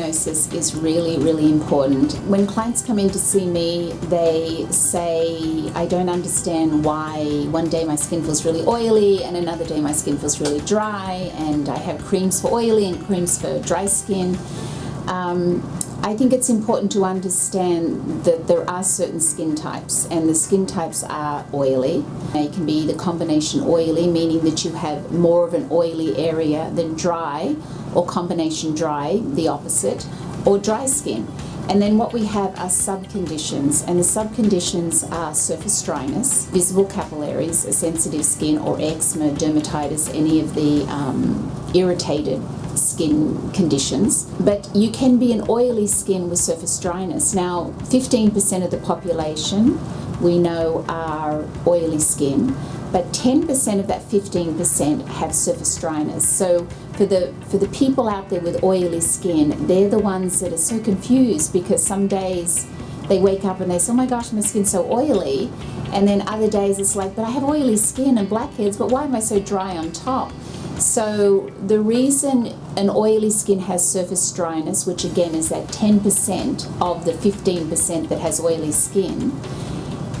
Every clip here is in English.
diagnosis is really, really important. When clients come in to see me, they say, I don't understand why one day my skin feels really oily and another day my skin feels really dry, and I have creams for oily and creams for dry skin. I think it's important to understand that there are certain skin types, and the skin types are oily. It can be the combination oily, meaning that you have more of an oily area than dry, or combination dry, the opposite, or dry skin. And then what we have are subconditions, and the subconditions are surface dryness, visible capillaries, a sensitive skin, or eczema, dermatitis, any of the irritated skin conditions. But you can be an oily skin with surface dryness. Now, 15% of the population we know are oily skin, but 10% of that 15% have surface dryness. So for the people out there with oily skin, they're the ones that are so confused, because some days they wake up and they say, oh my gosh, my skin's so oily, and then other days it's like, but I have oily skin and blackheads, but why am I so dry on top? So the reason an oily skin has surface dryness, which again is that 10% of the 15% that has oily skin,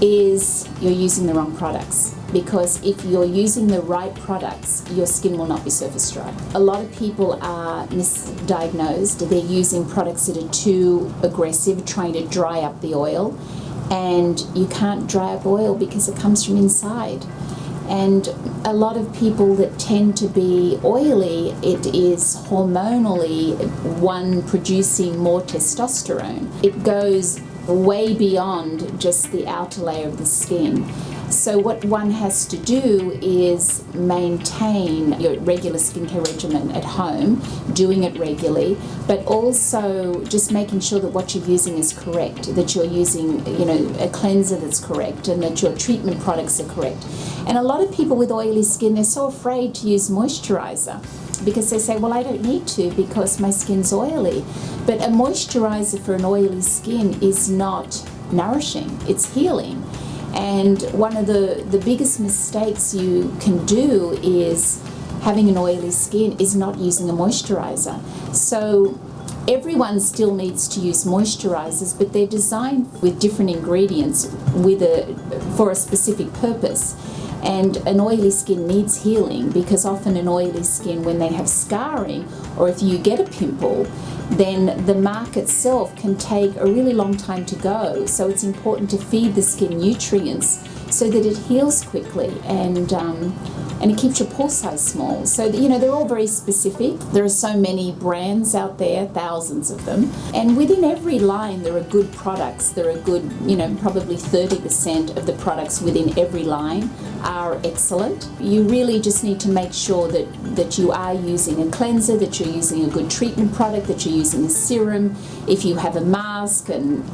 is you're using the wrong products. Because if you're using the right products, your skin will not be surface dry. A lot of people are misdiagnosed. They're using products that are too aggressive, trying to dry up the oil. And you can't dry up oil because it comes from inside. And a lot of people that tend to be oily, it is hormonally one producing more testosterone. It goes way beyond just the outer layer of the skin. So what one has to do is maintain your regular skincare regimen at home, doing it regularly, but also just making sure that what you're using is correct, that you're using, a cleanser that's correct, and that your treatment products are correct. And a lot of people with oily skin, they're so afraid to use moisturizer, because they say, well, I don't need to because my skin's oily. But a moisturizer for an oily skin is not nourishing, it's healing. And one of the biggest mistakes you can do is having an oily skin is not using a moisturizer. So everyone still needs to use moisturizers, but they're designed with different ingredients for a specific purpose. And an oily skin needs healing, because often an oily skin, when they have scarring, or if you get a pimple, then the mark itself can take a really long time to go. So it's important to feed the skin nutrients so that it heals quickly, and it keeps your pore size small. So they're all very specific. There are so many brands out there, thousands of them, and within every line there are good products. There are good, probably 30% of the products within every line are excellent. You really just need to make sure that you are using a cleanser, that you're using a good treatment product, that you're using a serum. If you have a mask, and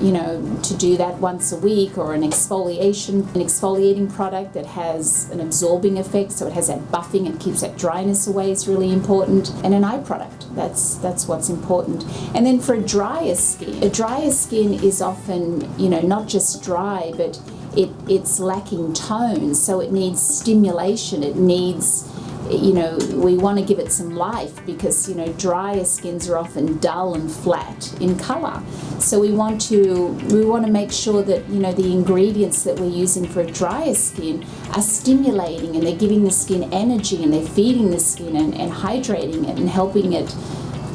to do that once a week, or an exfoliating product that has an absorbing effect, so it has that buffing and keeps that dryness away, is really important. And an eye product, that's what's important. And then for a drier skin is often not just dry, but it's lacking tone, so it needs stimulation. It needs, we want to give it some life, because drier skins are often dull and flat in color. So we want to make sure that the ingredients that we're using for a drier skin are stimulating, and they're giving the skin energy, and they're feeding the skin and hydrating it and helping it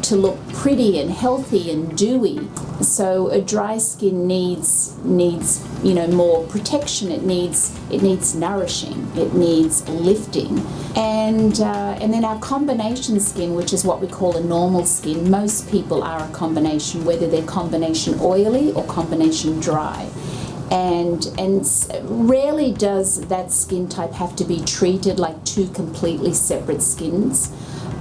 to look pretty and healthy and dewy. So a dry skin needs more protection. It needs nourishing. It needs lifting. And then our combination skin, which is what we call a normal skin, most people are a combination, whether they're combination oily or combination dry. And rarely does that skin type have to be treated like two completely separate skins.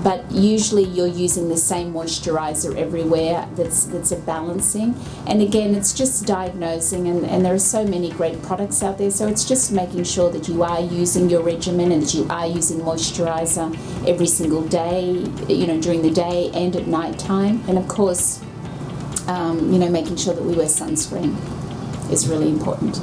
But usually you're using the same moisturizer everywhere. That's a balancing. And again, it's just diagnosing, and there are so many great products out there. So it's just making sure that you are using your regimen, and that you are using moisturizer every single day, during the day and at night time. And of course, making sure that we wear sunscreen is really important.